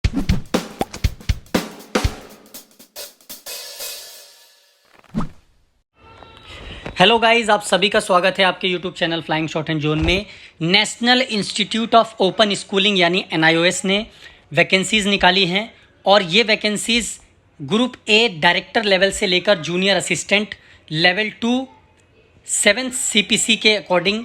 Hello guys, आप सभी का स्वागत है आपके YouTube channel flying shot and zone में। National institute of open schooling यानी NIOS ने वैकेंसीज़ निकाली हैं और ये vacancies group A director level से लेकर जूनियर असिस्टेंट लेवल 2 7 CPC के अकॉर्डिंग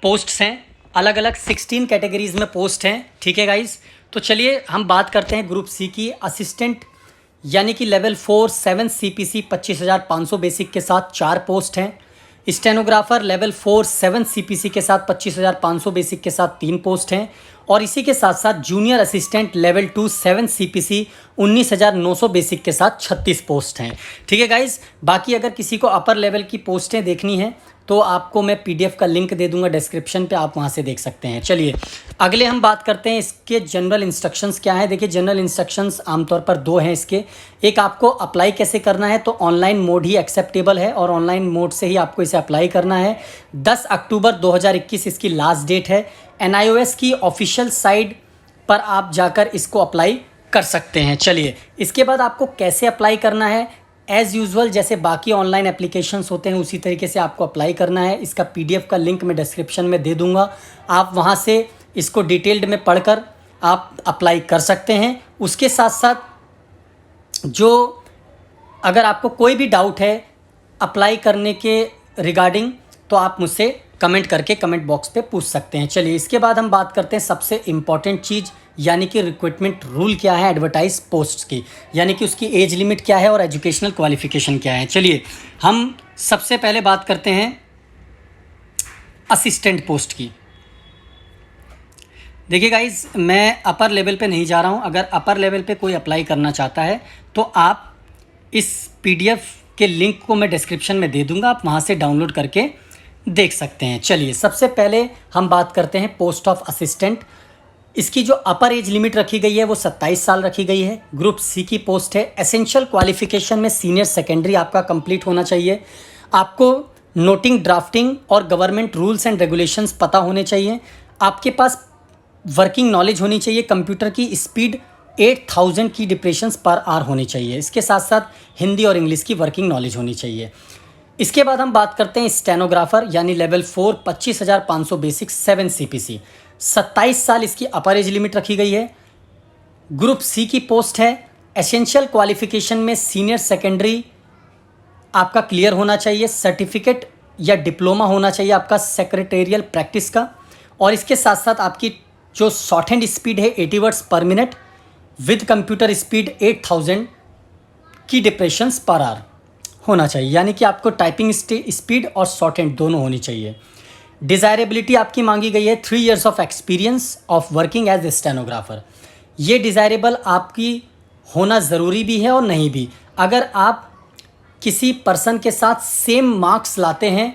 पोस्ट्स हैं। अलग अलग 16 कैटेगरीज़ में पोस्ट हैं। ठीक है गाइस, तो चलिए हम बात करते हैं ग्रुप सी की। असिस्टेंट यानी कि लेवल 4 7 CPC 25,500 बेसिक के साथ 4 पोस्ट हैं। स्टेनोग्राफर लेवल 4 7 CPC के साथ 25,500 बेसिक के साथ 3 पोस्ट हैं। और इसी के साथ साथ junior assistant level 2 7 CPC 19,900 basic के साथ 36 पोस्ट हैं। ठीक है गाइज, बाकी अगर किसी को अपर लेवल की पोस्टें देखनी हैं तो आपको मैं PDF का लिंक दे दूंगा डिस्क्रिप्शन पे, आप वहाँ से देख सकते हैं। चलिए अगले हम बात करते हैं इसके जनरल इंस्ट्रक्शंस क्या है। देखिए जनरल इंस्ट्रक्शंस आमतौर पर 2 हैं इसके। एक, आपको अप्लाई कैसे करना है, तो ऑनलाइन मोड ही एक्सेप्टेबल है और ऑनलाइन मोड से ही आपको इसे अप्लाई करना है। 10 अक्टूबर 2021 इसकी लास्ट डेट है। NIOS की ऑफिशियल साइट पर आप जाकर इसको अप्लाई कर सकते हैं। चलिए इसके बाद आपको कैसे अप्लाई करना है, एज़ यूजुअल जैसे बाकी ऑनलाइन एप्लीकेशंस होते हैं उसी तरीके से आपको अप्लाई करना है। इसका PDF का लिंक मैं डिस्क्रिप्शन में दे दूंगा, आप वहां से इसको डिटेल्ड में पढ़कर आप अप्लाई कर सकते हैं। उसके साथ साथ जो अगर आपको कोई भी डाउट है अप्लाई करने के रिगार्डिंग तो आप मुझसे कमेंट करके कमेंट बॉक्स पे पूछ सकते हैं। चलिए इसके बाद हम बात करते हैं सबसे इम्पॉर्टेंट चीज़, यानी कि रिक्रूटमेंट रूल क्या है एडवर्टाइज पोस्ट्स की, यानी कि उसकी एज लिमिट क्या है और एजुकेशनल क्वालिफिकेशन क्या है। चलिए हम सबसे पहले बात करते हैं असिस्टेंट पोस्ट की। देखिए गाइज, मैं अपर लेवल पे नहीं जा रहा हूँ। अगर अपर लेवल पे कोई अप्लाई करना चाहता है तो आप इस PDF के लिंक को मैं डिस्क्रिप्शन में दे दूँगा, आप वहाँ से डाउनलोड करके देख सकते हैं। चलिए सबसे पहले हम बात करते हैं पोस्ट ऑफ असिस्टेंट। इसकी जो अपर एज लिमिट रखी गई है वो 27 साल रखी गई है। ग्रुप सी की पोस्ट है। एसेंशियल क्वालिफिकेशन में सीनियर सेकेंडरी आपका कंप्लीट होना चाहिए। आपको नोटिंग, ड्राफ्टिंग और गवर्नमेंट रूल्स एंड रेगुलेशंस पता होने चाहिए। आपके पास वर्किंग नॉलेज होनी चाहिए। कंप्यूटर की स्पीड 8000 की डिप्रेशंस पर आवर होनी चाहिए। इसके साथ साथ हिंदी और इंग्लिश की वर्किंग नॉलेज होनी चाहिए। इसके बाद हम बात करते हैं स्टेनोग्राफर यानी लेवल 4 25,500 बेसिक 7 CPC 27 साल इसकी अपर एज लिमिट रखी गई है। ग्रुप सी की पोस्ट है। एसेंशियल क्वालिफिकेशन में सीनियर सेकेंडरी आपका क्लियर होना चाहिए। सर्टिफिकेट या डिप्लोमा होना चाहिए आपका सेक्रेटेरियल प्रैक्टिस का। और इसके साथ साथ आपकी जो शॉर्ट हैंड स्पीड है 80 वर्ड्स पर मिनट विद कंप्यूटर स्पीड 8000 की डिप्रेशंस पर आवर होना चाहिए, यानी कि आपको टाइपिंग स्पीड और शॉर्ट हैंड दोनों होनी चाहिए। डिज़ायरेबिलिटी आपकी मांगी गई है 3 years of experience of working as a stenographer. ये डिज़ायरेबल आपकी होना ज़रूरी भी है और नहीं भी। अगर आप किसी पर्सन के साथ सेम मार्क्स लाते हैं,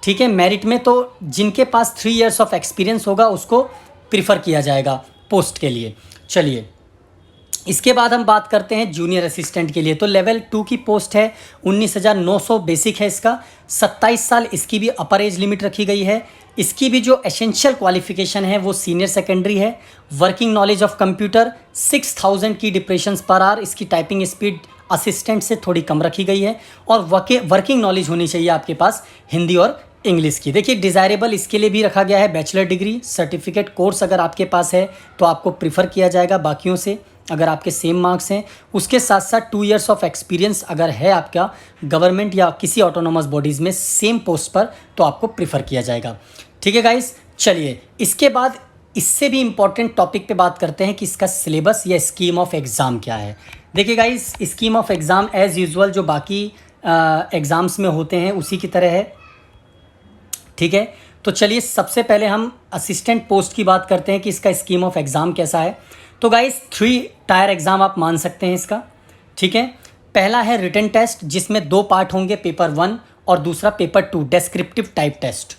ठीक है, मेरिट में, तो जिनके पास 3 years ऑफ एक्सपीरियंस होगा उसको प्रीफर किया जाएगा पोस्ट के लिए। चलिए इसके बाद हम बात करते हैं जूनियर असिस्टेंट के लिए। तो लेवल 2 की पोस्ट है। 19,900 बेसिक है इसका। 27 साल इसकी भी अपर एज लिमिट रखी गई है। इसकी भी जो एसेंशियल क्वालिफिकेशन है वो सीनियर सेकेंडरी है। वर्किंग नॉलेज ऑफ कंप्यूटर 6000 की डिप्रेशंस पर आवर। इसकी टाइपिंग स्पीड असिस्टेंट से थोड़ी कम रखी गई है। और वर्किंग नॉलेज होनी चाहिए आपके पास हिंदी और इंग्लिश की। देखिए डिज़ायरेबल इसके लिए भी रखा गया है बैचलर डिग्री। सर्टिफिकेट कोर्स अगर आपके पास है तो आपको प्रीफर किया जाएगा बाकियों से, अगर आपके सेम मार्क्स हैं। उसके साथ साथ 2 years ऑफ एक्सपीरियंस अगर है आपका गवर्नमेंट या किसी ऑटोनोमस बॉडीज़ में सेम पोस्ट पर तो आपको प्रीफर किया जाएगा। ठीक है गाइस, चलिए इसके बाद इससे भी इम्पॉर्टेंट टॉपिक पे बात करते हैं कि इसका सिलेबस या स्कीम ऑफ एग्ज़ाम क्या है। देखिए guys, scheme of exam as usual जो बाकी एग्ज़ाम्स में होते हैं उसी की तरह है। ठीक है, तो चलिए सबसे पहले हम असिस्टेंट पोस्ट की बात करते हैं कि इसका स्कीम ऑफ एग्ज़ाम कैसा है। तो गाइस 3 टायर एग्ज़ाम आप मान सकते हैं इसका। ठीक है, पहला है रिटन टेस्ट जिसमें 2 पार्ट होंगे, पेपर 1 और दूसरा पेपर 2 डेस्क्रिप्टिव टाइप टेस्ट।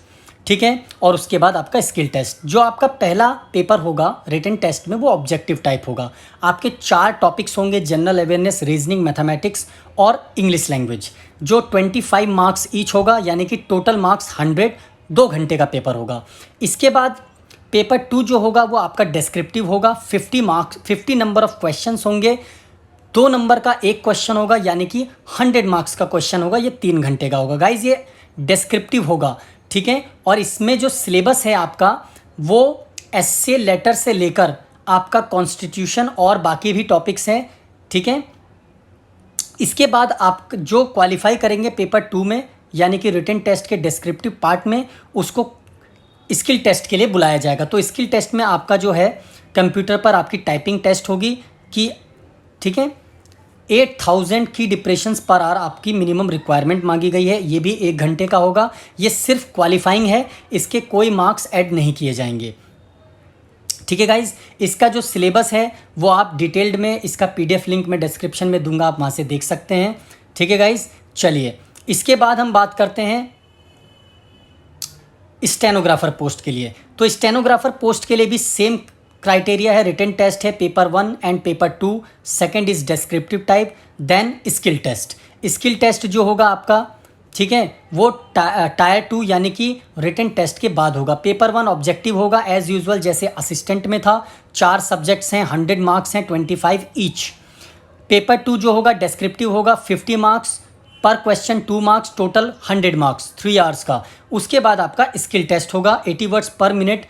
ठीक है, और उसके बाद आपका स्किल टेस्ट। जो आपका पहला पेपर होगा रिटन टेस्ट में वो ऑब्जेक्टिव टाइप होगा। आपके 4 टॉपिक्स होंगे, जनरल अवेयरनेस, रीजनिंग, मैथमेटिक्स और इंग्लिश लैंग्वेज, जो 25 मार्क्स ईच होगा, यानी कि टोटल मार्क्स 100, 2 घंटे का पेपर होगा। इसके बाद पेपर 2 जो होगा वो आपका डिस्क्रिप्टिव होगा, 50 मार्क्स, 50 नंबर ऑफ क्वेश्चंस होंगे, 2 नंबर का एक क्वेश्चन होगा, यानी कि 100 मार्क्स का क्वेश्चन होगा। ये 3 घंटे का होगा गाइज, ये डिस्क्रिप्टिव होगा, ठीक है। और इसमें जो सिलेबस है आपका वो एस्से लेटर से लेकर आपका कॉन्स्टिट्यूशन और बाकी भी टॉपिक्स हैं, ठीक है। इसके बाद आप जो क्वालिफाई करेंगे पेपर 2 में, यानी कि रिटन टेस्ट के डिस्क्रिप्टिव पार्ट में, उसको स्किल टेस्ट के लिए बुलाया जाएगा। तो स्किल टेस्ट में आपका जो है कंप्यूटर पर आपकी टाइपिंग टेस्ट होगी कि, ठीक है, 8000 की डिप्रेशंस पर आवर आपकी मिनिमम रिक्वायरमेंट मांगी गई है। ये भी 1 घंटे का होगा। ये सिर्फ क्वालिफाइंग है, इसके कोई मार्क्स ऐड नहीं किए जाएंगे, ठीक है गाइज। इसका जो सिलेबस है वो आप डिटेल्ड में, इसका PDF लिंक मैं डिस्क्रिप्शन में दूंगा, आप वहाँ से देख सकते हैं, ठीक है गाइज। चलिए इसके बाद हम बात करते हैं स्टेनोग्राफर पोस्ट के लिए। तो स्टेनोग्राफर पोस्ट के लिए भी सेम क्राइटेरिया है, रिटन टेस्ट है paper 1 and paper 2, second is descriptive type, then skill test. Skill test जो होगा आपका, ठीक है, वो टायर 2 यानी कि रिटन टेस्ट के बाद होगा। पेपर 1 ऑब्जेक्टिव होगा एज यूजुअल, जैसे असिस्टेंट में था, 4 सब्जेक्ट्स हैं, 100 मार्क्स हैं, 25 ईच। पेपर 2 जो होगा डिस्क्रिप्टिव होगा, 50 मार्क्स पर question, 2 marks, total 100 marks, 3 hours का। उसके बाद आपका स्किल टेस्ट होगा, 80 वर्ड्स पर मिनट,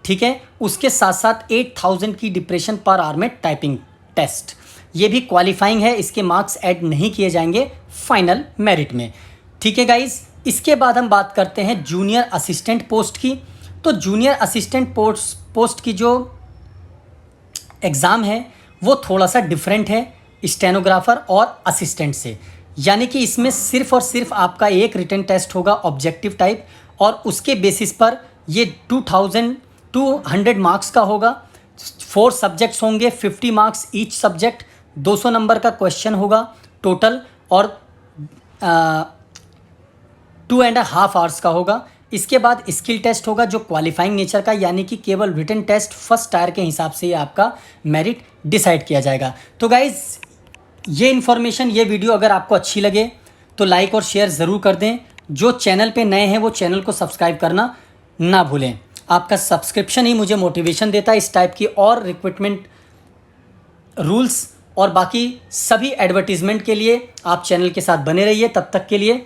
ठीक है। उसके साथ साथ 8000 की डिप्रेशन पर आवर में टाइपिंग टेस्ट। ये भी क्वालिफाइंग है, इसके मार्क्स ऐड नहीं किए जाएंगे फाइनल मेरिट में, ठीक है गाइज। इसके बाद हम बात करते हैं जूनियर असिस्टेंट पोस्ट की। तो जूनियर असिस्टेंट पोस्ट की जो एग्ज़ाम है वो थोड़ा सा डिफरेंट है स्टेनोग्राफर और असिस्टेंट से, यानी कि इसमें सिर्फ और सिर्फ आपका एक रिटन टेस्ट होगा ऑब्जेक्टिव टाइप, और उसके बेसिस पर ये 200 मार्क्स का होगा। 4 सब्जेक्ट्स होंगे, 50 मार्क्स ईच सब्जेक्ट, 200 नंबर का क्वेश्चन होगा टोटल, और 2.5 आवर्स का होगा। इसके बाद स्किल टेस्ट होगा जो क्वालिफाइंग नेचर का, यानी कि केवल रिटन टेस्ट फर्स्ट टायर के हिसाब से आपका मेरिट डिसाइड किया जाएगा। तो गाइज़ ये इन्फॉर्मेशन, ये वीडियो अगर आपको अच्छी लगे तो लाइक और शेयर ज़रूर कर दें। जो चैनल पे नए हैं वो चैनल को सब्सक्राइब करना ना भूलें। आपका सब्सक्रिप्शन ही मुझे मोटिवेशन देता है इस टाइप की और रिक्रूटमेंट रूल्स और बाकी सभी एडवर्टीज़मेंट के लिए। आप चैनल के साथ बने रहिए, तब तक के लिए